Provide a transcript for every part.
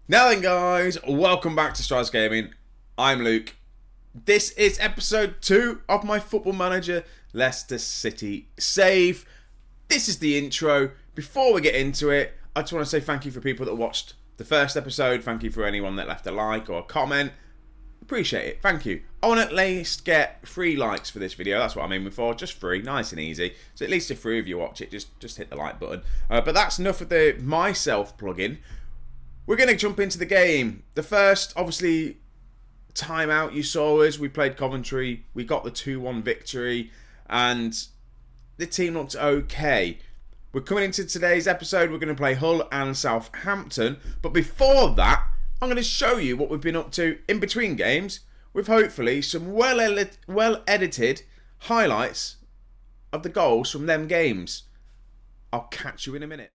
Now then guys, welcome back to Strasz Gaming. I'm Luke. This is episode 2 of my Football Manager Leicester City save. This is the intro. Before we get into it, I just want to say thank you for people that watched the first episode. Thank you for anyone that left a like or a comment. Appreciate it. Thank you. I want to at least get 3 likes for this video. That's what I'm aiming for. Just 3. Nice and easy. So at least if 3 of you watch it, just hit the like button. But that's enough of the myself plugin. We're going to jump into the game. The first, obviously, timeout you saw us. We played Coventry. We got the 2-1 victory. And the team looked okay. We're coming into today's episode. We're going to play Hull and Southampton. But before that, I'm going to show you what we've been up to in between games. With hopefully some well-edited highlights of the goals from them games. I'll catch you in a minute.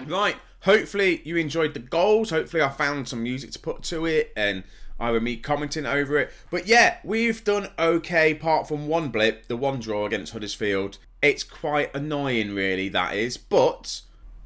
Right, hopefully you enjoyed the goals. Hopefully I found some music to put to it and either me commenting over it. But yeah, we've done okay apart from one blip, the one draw against Huddersfield. It's quite annoying really, that is. But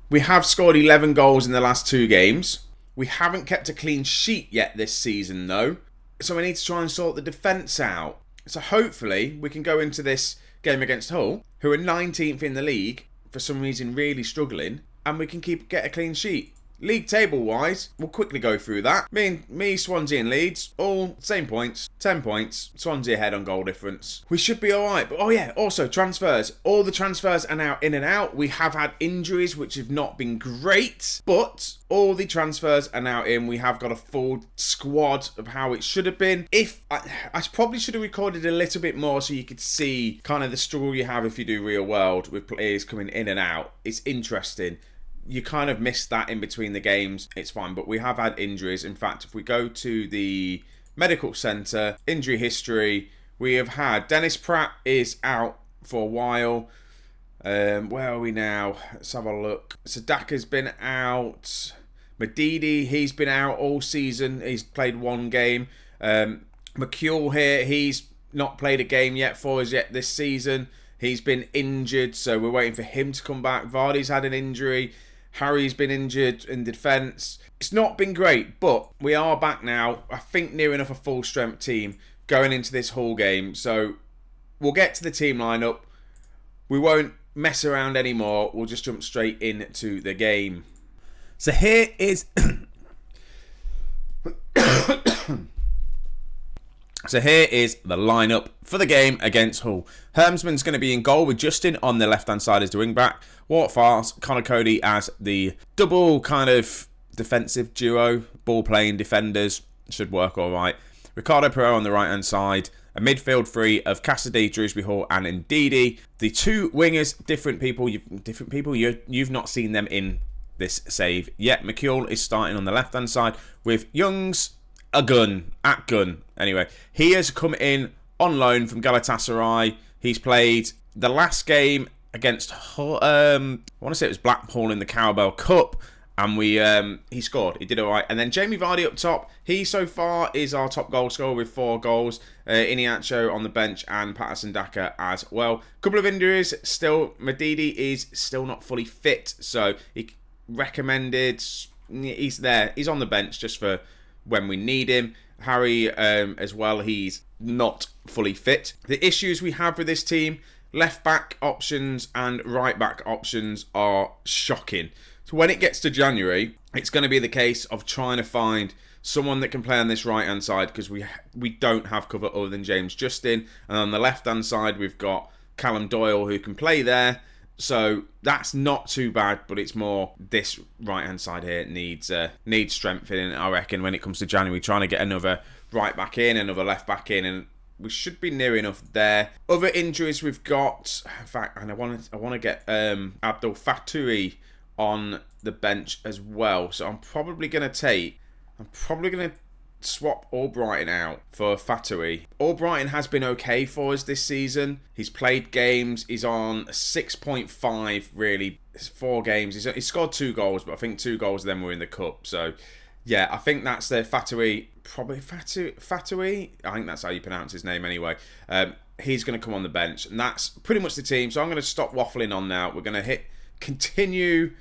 we have scored 11 goals in the last 2 games. We haven't kept a clean sheet yet this season though. So we need to try and sort the defence out. So hopefully we can go into this game against Hull, who are 19th in the league, for some reason really struggling. And we can get a clean sheet. League table wise, we'll quickly go through that. Me, Swansea and Leeds, all same points, 10 points. Swansea ahead on goal difference. We should be alright. But oh yeah, also transfers. All the transfers are now in and out. We have had injuries which have not been great, but all the transfers are now in. We have got a full squad of how it should have been. I probably should have recorded a little bit more so you could see kind of the struggle you have if you do real world with players coming in and out. It's interesting. You kind of missed that in between the games. It's fine, but we have had injuries. In fact, if we go to the medical centre, injury history, we have had Dennis Pratt is out for a while. Where are we now? Let's have a look. Sadaka's been out. Madidi, he's been out all season. He's played 1 game. McCule here, he's not played a game yet for us yet this season. He's been injured, so we're waiting for him to come back. Vardy's had an injury. Harry's been injured in defence. It's not been great, but we are back now. I think near enough a full strength team going into this Hull game. So we'll get to the team lineup. We won't mess around anymore. We'll just jump straight into the game. So here is So here is the lineup for the game against Hull. Hermsman's going to be in goal with Justin on the left-hand side as the wing-back. Walt Farce, Connor Cody as the double kind of defensive duo. Ball-playing defenders. Should work all right. Ricardo Pereira on the right-hand side. A midfield 3 of Cassidy, Drewsbury Hall and Ndidi. The 2 wingers, different people. You've not seen them in this save yet. McCule is starting on the left-hand side with Youngs, at gun. Anyway, he has come in on loan from Galatasaray. He's played the last game against I want to say it was Blackpool in the Carabao Cup, and he scored. He did all right. And then Jamie Vardy up top. He so far is our top goal scorer with 4 goals. Iniacho on the bench and Patterson Daka as well. Couple of injuries still. Madidi is still not fully fit, so he recommended. He's there. He's on the bench just for when we need him. Harry as well, he's not fully fit. The issues we have with this team, left back options and right back options are shocking. So when it gets to January, it's going to be the case of trying to find someone that can play on this right hand side, because we don't have cover other than James Justin. And on the left hand side we've got Callum Doyle who can play there. So that's not too bad, but it's more this right-hand side here needs strengthening, I reckon, when it comes to January. Trying to get another right back in, another left back in, and we should be near enough there. Other injuries we've got, in fact, and I want to get Abdul Fatui on the bench as well. So I'm probably going to swap Albrighton out for Fatui. Albrighton has been okay for us this season. He's played games. He's on 6.5, really. It's 4 games. He's scored 2 goals, but I think 2 goals of them were in the cup. So, yeah, I think that's the Fatui. Probably Fatui. I think that's how you pronounce his name anyway. He's going to come on the bench. And that's pretty much the team. So I'm going to stop waffling on now. We're going to hit continue.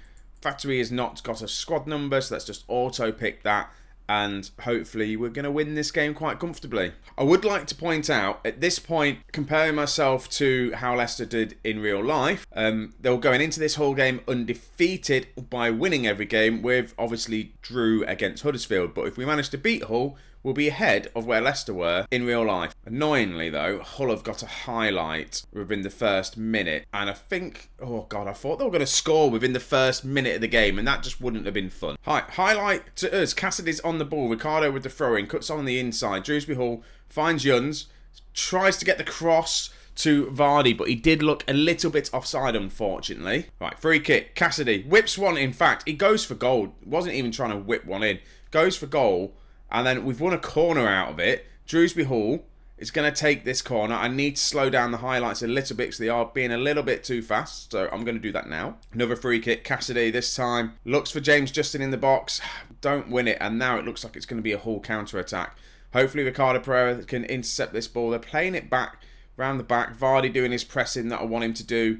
Fatui has not got a squad number, so let's just auto-pick that. And hopefully we're going to win this game quite comfortably. I would like to point out, at this point, comparing myself to how Leicester did in real life, they were going into this whole game undefeated by winning every game. We've obviously drew against Huddersfield, but if we manage to beat Hull, we'll be ahead of where Leicester were in real life. Annoyingly though, Hull have got a highlight within the first minute, and I think, oh god, I thought they were going to score within the first minute of the game, and that just wouldn't have been fun. Highlight to us, Cassidy's on the ball, Ricardo with the throw-in, cuts on the inside, Dewsbury Hall finds Yuns, tries to get the cross to Vardy, but he did look a little bit offside, unfortunately. Right, free kick, Cassidy whips one, in fact, he goes for goal, wasn't even trying to whip one in, goes for goal. And then we've won a corner out of it. Dewsbury Hall is going to take this corner. I need to slow down the highlights a little bit because they are being a little bit too fast. So I'm going to do that now. Another free kick. Cassidy this time looks for James Justin in the box. Don't win it. And now it looks like it's going to be a Hull counter-attack. Hopefully Ricardo Pereira can intercept this ball. They're playing it back, round the back. Vardy doing his pressing that I want him to do.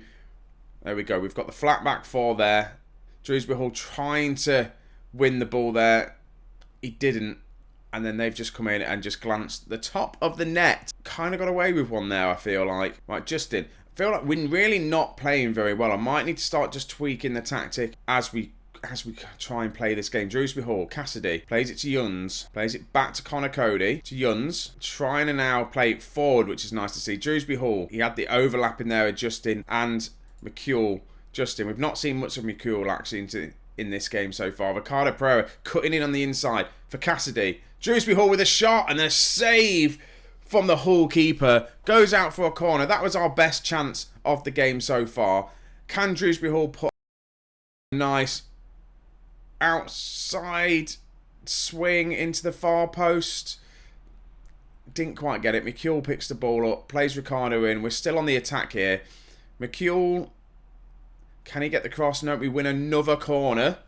There we go. We've got the flat back 4 there. Dewsbury Hall trying to win the ball there. He didn't. And then they've just come in and just glanced the top of the net. Kind of got away with one there, I feel like. Right, Justin. I feel like we're really not playing very well. I might need to start just tweaking the tactic as we try and play this game. Dewsbury Hall, Cassidy plays it to Yuns. Plays it back to Connor Cody. To Yuns. Trying to now play it forward, which is nice to see. Dewsbury Hall, he had the overlap in there with Justin and McCule. Justin, we've not seen much of McCule actually in this game so far. Ricardo Pereira cutting in on the inside for Cassidy. Dewsbury Hall with a shot and then a save from the Hull keeper. Goes out for a corner. That was our best chance of the game so far. Can Dewsbury Hall put a nice outside swing into the far post? Didn't quite get it. McCule picks the ball up. Plays Ricardo in. We're still on the attack here. McCule, can he get the cross? No, we win another corner.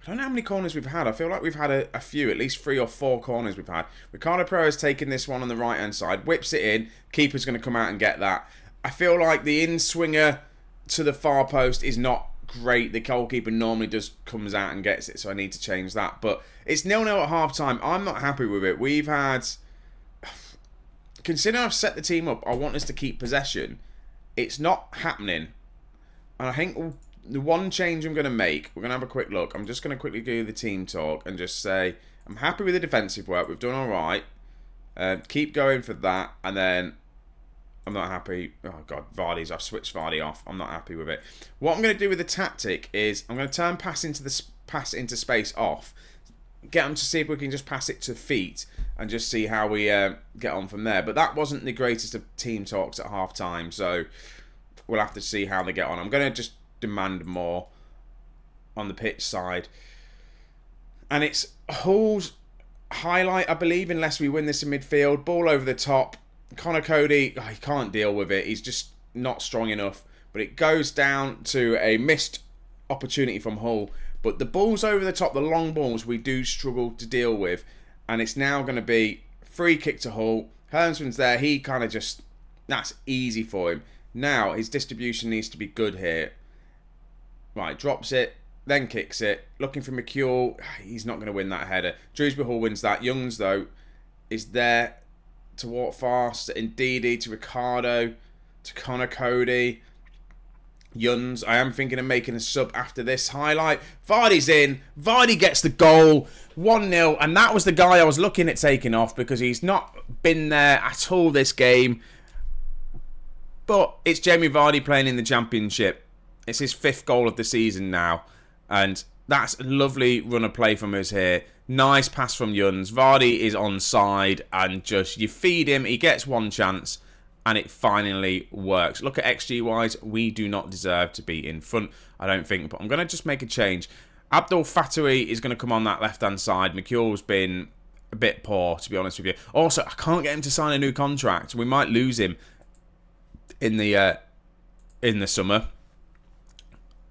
I don't know how many corners we've had. I feel like we've had a few, at least 3 or 4 corners we've had. Ricardo Pereira's taking this one on the right-hand side, whips it in. Keeper's going to come out and get that. I feel like the in-swinger to the far post is not great. The goalkeeper normally just comes out and gets it, so I need to change that. But it's 0-0 at half-time. I'm not happy with it. We've had... Considering I've set the team up, I want us to keep possession. It's not happening. And I think the one change I'm going to make, we're going to have a quick look. I'm just going to quickly do the team talk and just say, I'm happy with the defensive work. We've done all right. Keep going for that. And then I'm not happy. Oh, God, I've switched Vardy off. I'm not happy with it. What I'm going to do with the tactic is I'm going to turn pass into space off. Get them to see if we can just pass it to feet and just see how we get on from there. But that wasn't the greatest of team talks at half-time, so we'll have to see how they get on. I'm going to just demand more on the pitch side. And it's Hull's highlight, I believe, unless we win this in midfield. Ball over the top. Connor Cody, he can't deal with it. He's just not strong enough. But it goes down to a missed opportunity from Hull. But the balls over the top, the long balls, we do struggle to deal with. And it's now going to be free kick to Hull. Hermsman's there. He kind of just... That's easy for him. Now, his distribution needs to be good here. Right, drops it, then kicks it. Looking for McCule. He's not going to win that header. Dewsbury Hall wins that. Youngs, though, is there to walk fast. To Ndidi, to Ricardo, to Connor Cody. Yuns, I am thinking of making a sub after this highlight. Vardy's in. Vardy gets the goal. 1-0. And that was the guy I was looking at taking off because he's not been there at all this game. But it's Jamie Vardy playing in the Championship. It's his 5th goal of the season now. And that's a lovely run of play from us here. Nice pass from Yuns. Vardy is onside, and just you feed him, he gets one chance, and it finally works. Look at XG-wise, we do not deserve to be in front, I don't think. But I'm going to just make a change. Abdul Fatouhi is going to come on that left-hand side. McCure's been a bit poor, to be honest with you. Also, I can't get him to sign a new contract. We might lose him in the summer.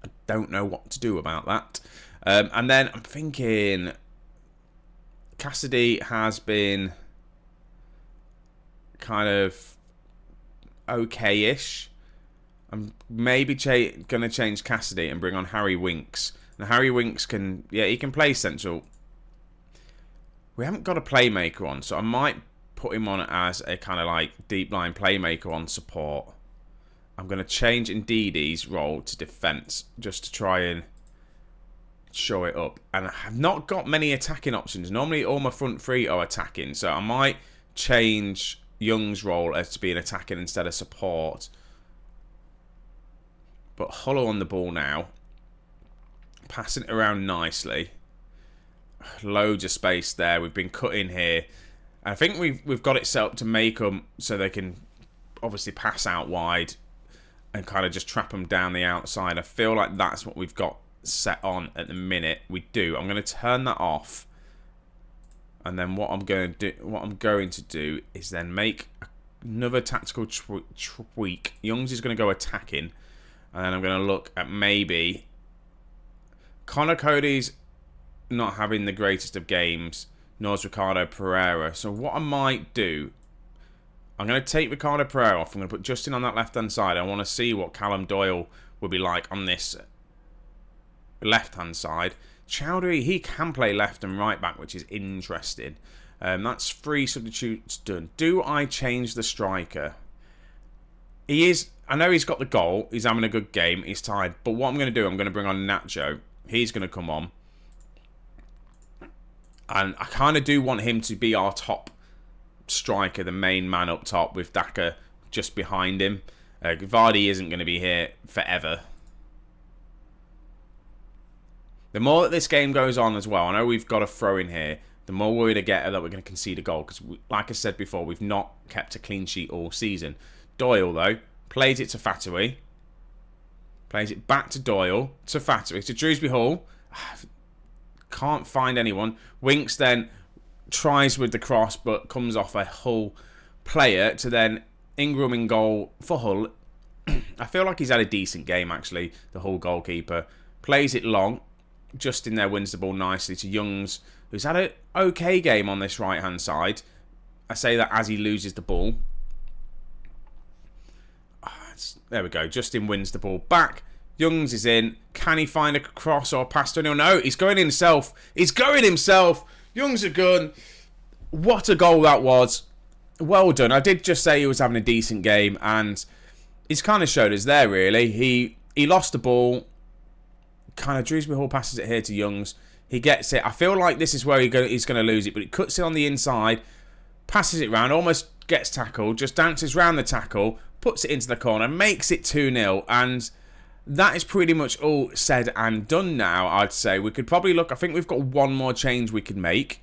I don't know what to do about that. And then I'm thinking Cassidy has been kind of okay-ish. I'm maybe going to change Cassidy and bring on Harry Winks. Now, Harry Winks he can play central. We haven't got a playmaker on, so I might put him on as a kind of like deep line playmaker on support. I'm going to change Ndidi's role to defence just to try and show it up. And I have not got many attacking options. Normally all my front three are attacking, so I might change Young's role as to be an attacking instead of support. But Hollow on the ball now. Passing it around nicely. Loads of space there. We've been cut in here. I think we've got it set up to make them so they can obviously pass out wide and kind of just trap them down the outside. I feel like that's what we've got set on at the minute. We do. I'm going to turn that off. And then what I'm going to do is then make another tactical tweak. Youngs is going to go attacking. And then I'm going to look at maybe Connor Cody's not having the greatest of games, nor is Ricardo Pereira. So what I might do, I'm going to take Ricardo Pereira off. I'm going to put Justin on that left-hand side. I want to see what Callum Doyle would be like on this left-hand side. Chowdhury, he can play left and right back, which is interesting. That's 3 substitutes done. Do I change the striker? I know he's got the goal. He's having a good game. He's tired. But what I'm going to do, I'm going to bring on Nacho. He's going to come on. And I kind of do want him to be our top striker, the main man up top, with Daka just behind him. Vardy isn't going to be here forever. The more that this game goes on as well, I know we've got a throw in here, the more worried I get that we're going to concede a goal. Because, like I said before, we've not kept a clean sheet all season. Doyle, though, plays it to Fatouhi. Plays it back to Doyle, to Fatouhi, to Drewsbury Hall. Can't find anyone. Winks then tries with the cross, but comes off a Hull player to then Ingram in goal for Hull. I feel like he's had a decent game, actually, the Hull goalkeeper. Plays it long. Justin there wins the ball nicely to Youngs, who's had an okay game on this right-hand side. I say that as he loses the ball. There we go. Justin wins the ball back. Youngs is in. Can he find a cross or pass to anyone? No, he's going himself. He's going himself. Youngs a gun. What a goal that was. Well done. I did just say he was having a decent game, and he's kind of showed us there, really. He lost the ball. Kind of Drewsbury Hall passes it here to Youngs. He gets it. I feel like this is where he's going to lose it, but he cuts it on the inside, passes it round, almost gets tackled, just dances round the tackle, puts it into the corner, makes it 2-0, and that is pretty much all said and done now, I'd say. We could probably look, I think we've got one more change we could make.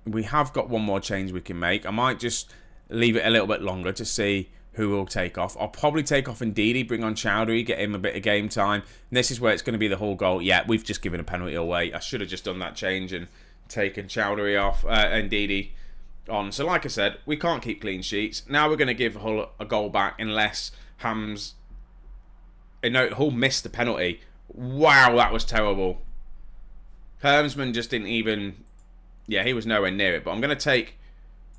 We have got one more change we can make. I might just leave it a little bit longer to see who will take off. I'll probably take off Ndidi, bring on Chowdhury, get him a bit of game time. And this is where it's going to be the whole goal. Yeah, we've just given a penalty away. I should have just done that change and taken Chowdhury off, Ndidi on. So like I said, we can't keep clean sheets. Now we're going to give Hull a goal back unless Hull missed the penalty. Wow, that was terrible. Hermsman just didn't even... Yeah, he was nowhere near it. But I'm going to take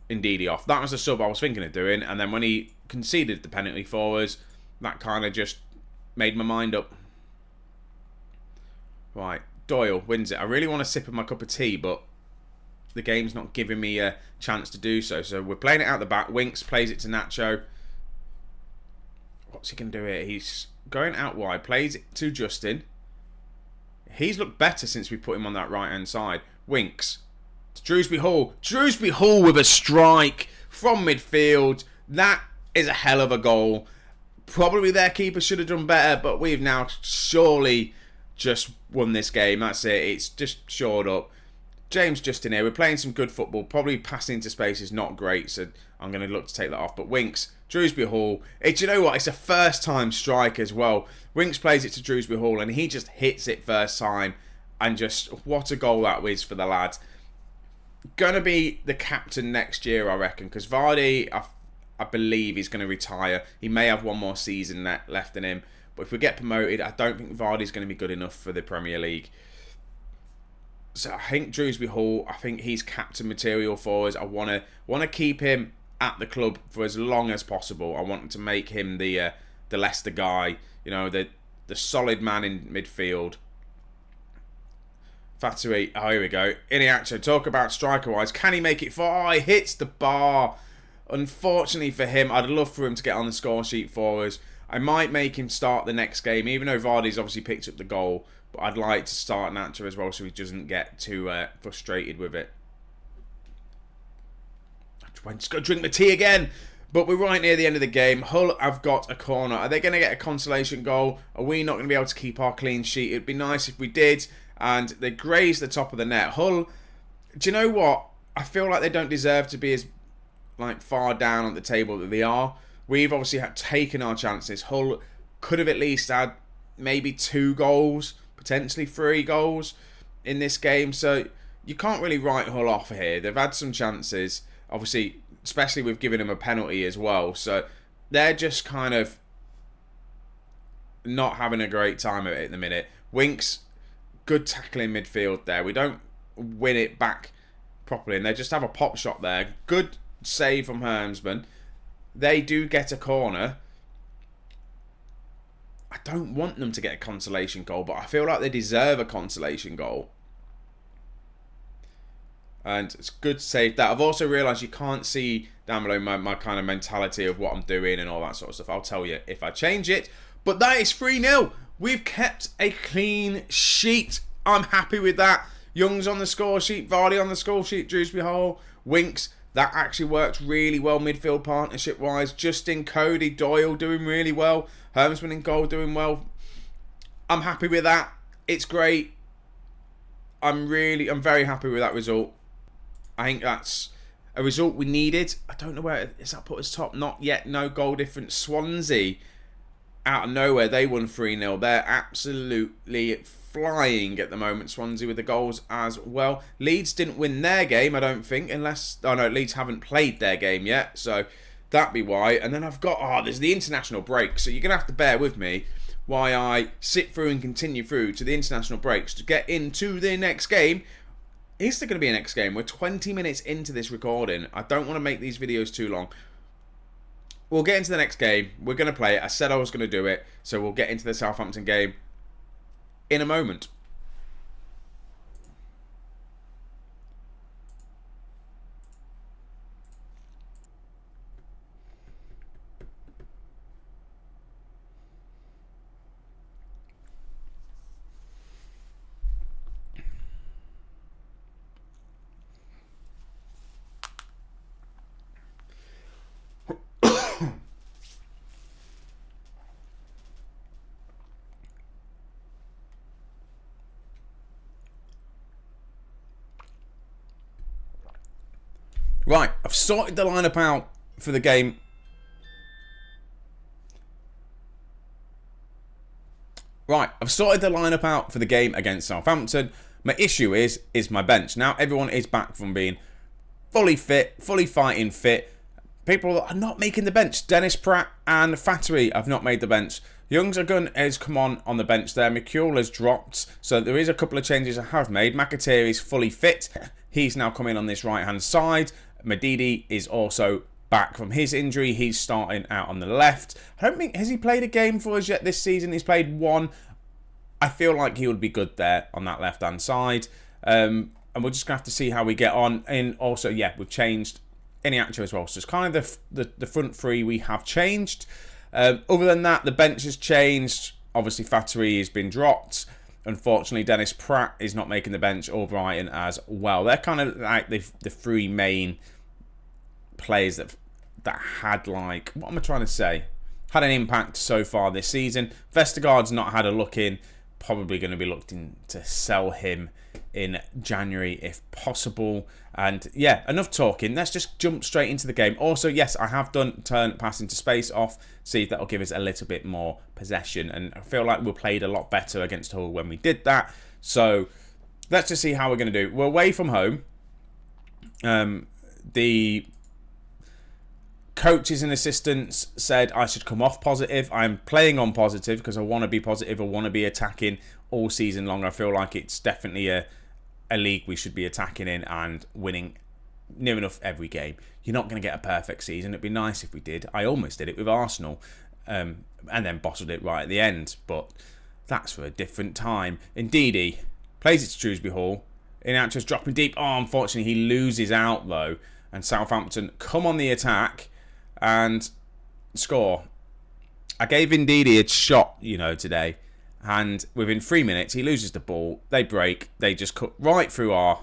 Ndidi off. That was the sub I was thinking of doing. And then when he conceded the penalty for us, that kind of just made my mind up. Right, Doyle wins it. I really want to sip of my cup of tea, but the game's not giving me a chance to do so. So we're playing it out the back. Winks plays it to Nacho. What's he going to do here? He's going out wide. Plays it to Justin. He's looked better since we put him on that right-hand side. Winks. To Drewsbury Hall. Drewsbury Hall with a strike from midfield. That is a hell of a goal. Probably their keeper should have done better, but we've now surely just won this game. That's it. It's just shored up. James Justin here. We're playing some good football. Probably passing into space is not great, so I'm going to look to take that off. But Winks, Drewsbury Hall. You know what? It's a first-time strike as well. Winks plays it to Drewsbury Hall, and he just hits it first time. And just, what a goal that was for the lad. Going to be the captain next year, I reckon, because Vardy, I believe he's going to retire. He may have one more season left in him. But if we get promoted, I don't think Vardy's going to be good enough for the Premier League. So I think Drewsbury Hall, I think he's captain material for us. I want to keep him at the club for as long as possible. I want to make him the Leicester guy, you know, the solid man in midfield. Fatui, oh, here we go. Iniacho, talk about striker-wise. Can he make it far? Oh, he hits the bar. Unfortunately for him, I'd love for him to get on the score sheet for us. I might make him start the next game, even though Vardy's obviously picked up the goal. But I'd like to start Nacho as well so he doesn't get too frustrated with it. I just got to drink my tea again. But we're right near the end of the game. Hull have got a corner. Are they going to get a consolation goal? Are we not going to be able to keep our clean sheet? It'd be nice if we did. And they graze the top of the net. Hull, do you know what? I feel like they don't deserve to be as far down on the table that they are. We've obviously taken our chances. Hull could have at least had maybe 2 goals. Potentially 3 goals in this game, so you can't really write Hull off here. They've had some chances, obviously, especially with giving them a penalty as well, so they're just kind of not having a great time of it at the minute. Winks, good tackling midfield there. We don't win it back properly, and they just have a pop shot there. Good save from Hermsman. They do get a corner. I don't want them to get a consolation goal, but I feel like they deserve a consolation goal. And it's good to save that. I've also realised you can't see down below my kind of mentality of what I'm doing and all that sort of stuff. I'll tell you if I change it. But that is 3-0. We've kept a clean sheet. I'm happy with that. Young's on the score sheet. Vardy on the score sheet. Drewsbury Hall. Winks. That actually works really well midfield partnership-wise. Justin, Cody, Doyle doing really well. Hermsman in goal doing well. I'm happy with that. It's great. I'm very happy with that result. I think that's a result we needed. I don't know where is that put us top. Not yet. No goal difference. Swansea, out of nowhere, they won 3-0. They're absolutely flying at the moment. Swansea with the goals as well. Leeds didn't win their game, I don't think, unless... Oh no, Leeds haven't played their game yet, so that'd be why. And then I've got... there's the international break, so you're going to have to bear with me while I sit through and continue through to the international breaks to get into the next game. Is there going to be a next game? We're 20 minutes into this recording. I don't want to make these videos too long. We'll get into the next game. We're going to play it. I said I was going to do it, so we'll get into the Southampton game in a moment. Right, I've sorted the lineup out for the game. I've sorted the lineup out for the game against Southampton. My issue is my bench. Now everyone is back from being fully fit, fully fighting fit. People are not making the bench. Dennis Pratt and Fatui have not made the bench. Young's-a-gun has come on the bench there. McCule has dropped. So there is a couple of changes I have made. McAteer is fully fit. He's now coming on this right-hand side. Medidi is also back from his injury. He's starting out on the left. I don't think... Has he played a game for us yet this season? He's played one. I feel like he would be good there on that left-hand side. And we're just going to have to see how we get on. And also, yeah, we've changed Iniacho as well. So it's kind of the front three we have changed. Other than that, the bench has changed. Obviously, Fatui has been dropped. Unfortunately, Dennis Pratt is not making the bench, or Brighton as well. They're kind of like the three main players that that had, like, what am I trying to say? Had an impact so far this season. Vestergaard's not had a look in. Probably going to be looking to sell him in January if possible. And yeah, enough talking. Let's just jump straight into the game. Also, yes, I have done turn passing to space off. See if that'll give us a little bit more possession. And I feel like we played a lot better against Hull when we did that. So let's just see how we're going to do. We're away from home. The coaches and assistants said I should come off positive. I'm playing on positive because I want to be positive. I want to be attacking all season long. I feel like it's definitely a league we should be attacking in and winning near enough every game. You're not going to get a perfect season. It'd be nice if we did. I almost did it with Arsenal and then bottled it right at the end. But that's for a different time. Ndidi plays it to Shrewsbury Hall. Inacho's dropping deep. Oh, unfortunately, he loses out, though. And Southampton come on the attack and score. I gave Ndidi a shot, today. And within 3 minutes, he loses the ball. They break. They just cut right through our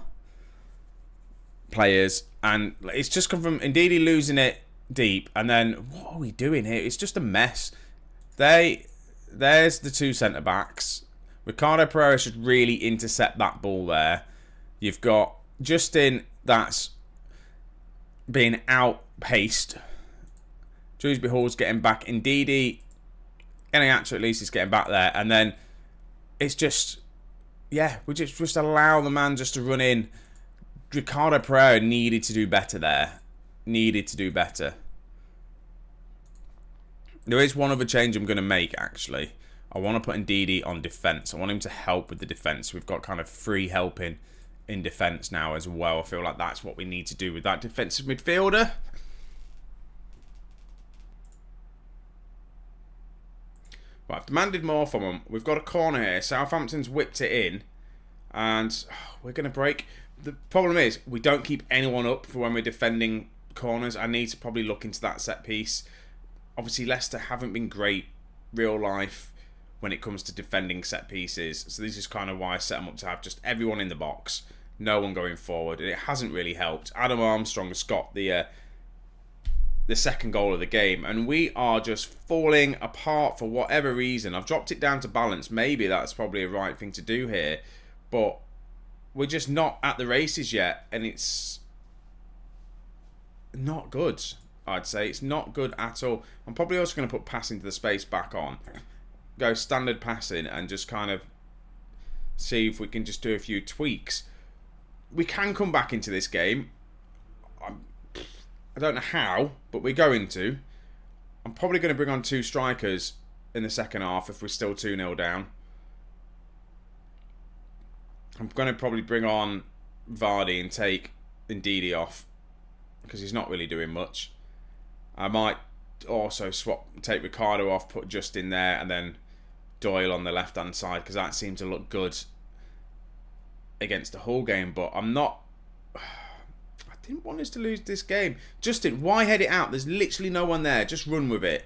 players. And it's just come from Ndidi losing it deep. And then, what are we doing here? It's just a mess. There's the two centre-backs. Ricardo Pereira should really intercept that ball there. You've got Justin that's being outpaced. Shrewsbury Hall's getting back. Ndidi, Inacho at least is getting back there. And then it's just, we just allow the man just to run in. Ricardo Pereira needed to do better there. Needed to do better. There is one other change I'm going to make, actually. I want to put Ndidi on defence. I want him to help with the defence. We've got kind of free helping in defence now as well. I feel like that's what we need to do with that defensive midfielder. Right, I've demanded more from them. We've got a corner here. Southampton's whipped it in. And we're going to break. The problem is, we don't keep anyone up for when we're defending corners. I need to probably look into that set piece. Obviously, Leicester haven't been great real life when it comes to defending set pieces. So this is kind of why I set them up to have just everyone in the box. No one going forward. And it hasn't really helped. Adam Armstrong has got the second goal of the game. And we are just falling apart for whatever reason. I've dropped it down to balance. Maybe that's probably a right thing to do here. But we're just not at the races yet. And it's not good, I'd say. It's not good at all. I'm probably also going to put passing to the space back on. Go standard passing and just kind of see if we can just do a few tweaks. We can come back into this game. I don't know how, but we're going to. I'm probably going to bring on two strikers in the second half if we're still 2-0 down. I'm going to probably bring on Vardy and take Ndidi off because he's not really doing much. I might also take Ricardo off, put Justin there, and then Doyle on the left-hand side because that seemed to look good against the Hull game. But I'm not... I didn't want us to lose this game. Justin, why head it out? There's literally no one there. Just run with it.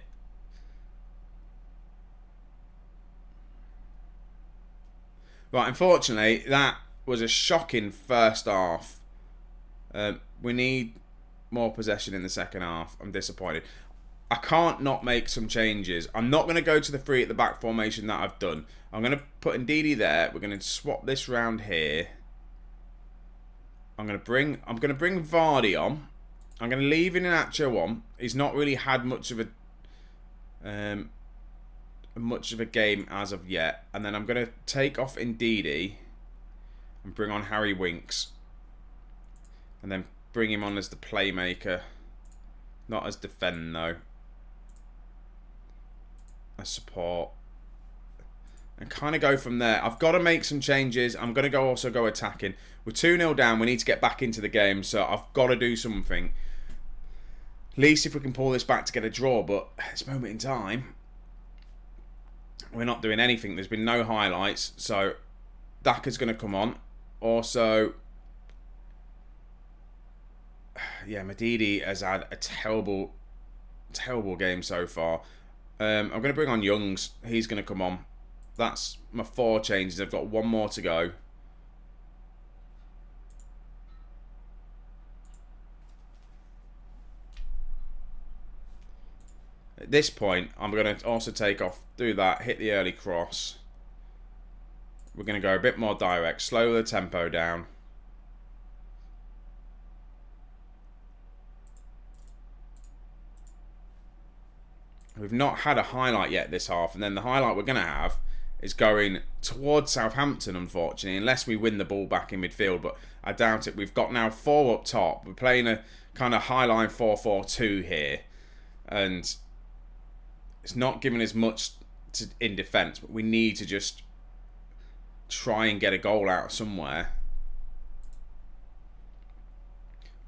Right, unfortunately, that was a shocking first half. We need more possession in the second half. I'm disappointed. I can't not make some changes. I'm not going to go to the three at the back formation that I've done. I'm going to put Ndidi there. We're going to swap this round here. I'm going to bring Vardy on. I'm going to leave Inacho on. He's not really had much of a game as of yet. And then I'm going to take off Ndidi and bring on Harry Winks. And then bring him on as the playmaker. Not as defend though. As support. And kind of go from there. I've got to make some changes. I'm going to also go attacking. We're 2-0 down. We need to get back into the game. So I've got to do something. At least if we can pull this back to get a draw. But at this moment in time, we're not doing anything. There's been no highlights. So Daka's going to come on. Also, yeah, Ndidi has had a terrible game so far. I'm going to bring on Youngs. He's going to come on. That's my 4 changes. I've got one more to go. At this point, I'm going to also take off, do that, hit the early cross. We're going to go a bit more direct, slow the tempo down. We've not had a highlight yet this half, and then the highlight we're going to have is going towards Southampton, unfortunately, unless we win the ball back in midfield, but I doubt it. We've got now 4 up top. We're playing a kind of high-line 4-4-2 here, and it's not giving us much in defence, but we need to just try and get a goal out somewhere.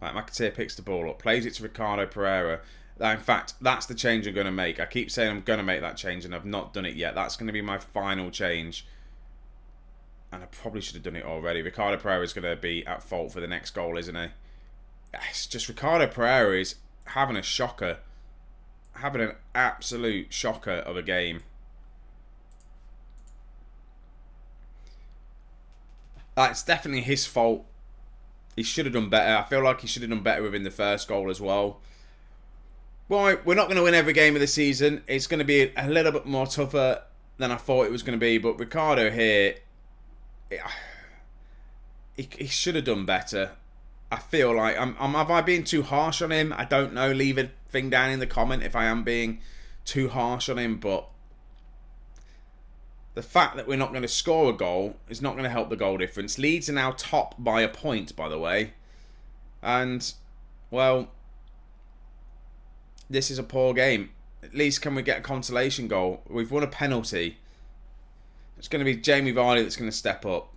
Right, McAteer picks the ball up, plays it to Ricardo Pereira. In fact, that's the change I'm going to make. I keep saying I'm going to make that change, and I've not done it yet. That's going to be my final change. And I probably should have done it already. Ricardo Pereira is going to be at fault for the next goal, isn't he? It's just Ricardo Pereira is having a shocker. Having an absolute shocker of a game. It's definitely his fault. He should have done better. I feel like he should have done better within the first goal as well. Well, we're not going to win every game of the season. It's going to be a little bit more tougher than I thought it was going to be. But Ricardo here, he should have done better. I feel like, am I being too harsh on him? I don't know. Leave a thing down in the comment if I am being too harsh on him. But the fact that we're not going to score a goal is not going to help the goal difference. Leeds are now top by a point, by the way. And, well, this is a poor game. At least can we get a consolation goal? We've won a penalty. It's going to be Jamie Vardy that's going to step up.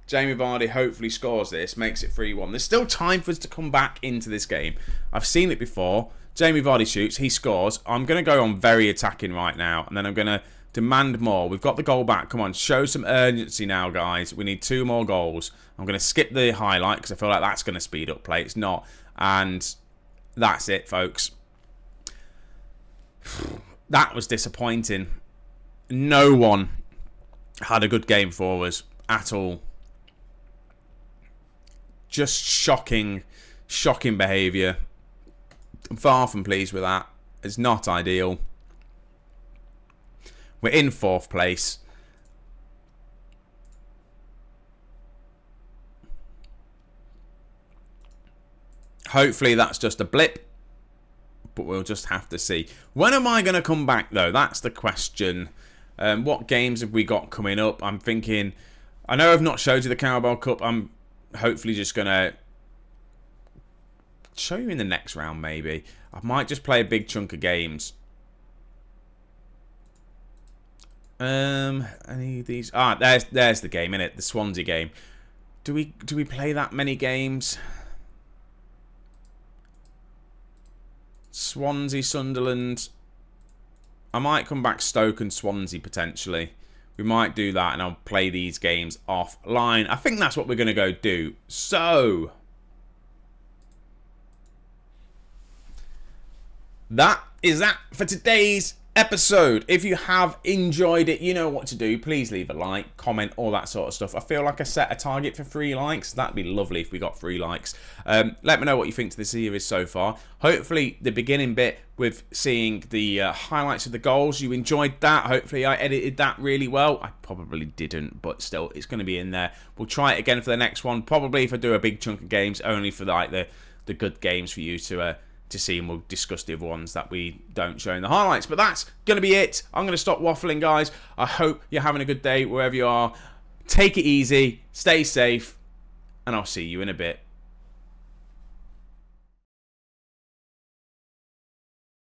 Jamie Vardy hopefully scores this, makes it 3-1. There's still time for us to come back into this game. I've seen it before. Jamie Vardy shoots, he scores. I'm going to go on very attacking right now, and then I'm going to demand more. We've got the goal back. Come on, show some urgency now, guys. We need 2 more goals. I'm going to skip the highlight because I feel like that's going to speed up play. It's not. And that's it, folks. That was disappointing. No one had a good game for us at all. Just shocking behaviour. I'm far from pleased with that. It's not ideal. We're in 4th place. Hopefully that's just a blip. But we'll just have to see. When am I going to come back, though? That's the question. What games have we got coming up? I'm thinking... I know I've not showed you the Carabao Cup. I'm hopefully just going to show you in the next round, maybe. I might just play a big chunk of games. Any of these? There's the game, innit? The Swansea game. Do we play that many games? Swansea, Sunderland. I might come back Stoke and Swansea potentially. We might do that and I'll play these games offline. I think that's what we're going to go do. So, that is that for today's episode. If you have enjoyed it, you know what to do. Please leave a like, comment, all that sort of stuff. I feel like I set a target for 3 likes. That'd be lovely if we got 3 likes. Let me know what you think to the series so far. Hopefully the beginning bit with seeing the highlights of the goals, you enjoyed that. Hopefully I edited that really well. I probably didn't, but still it's going to be in there. We'll try it again for the next one. Probably if I do a big chunk of games, only for like the good games for you to see, and we'll discuss the other ones that we don't show in the highlights. But that's going to be it. I'm going to stop waffling, guys. I hope you're having a good day wherever you are. Take it easy, stay safe, and I'll see you in a bit.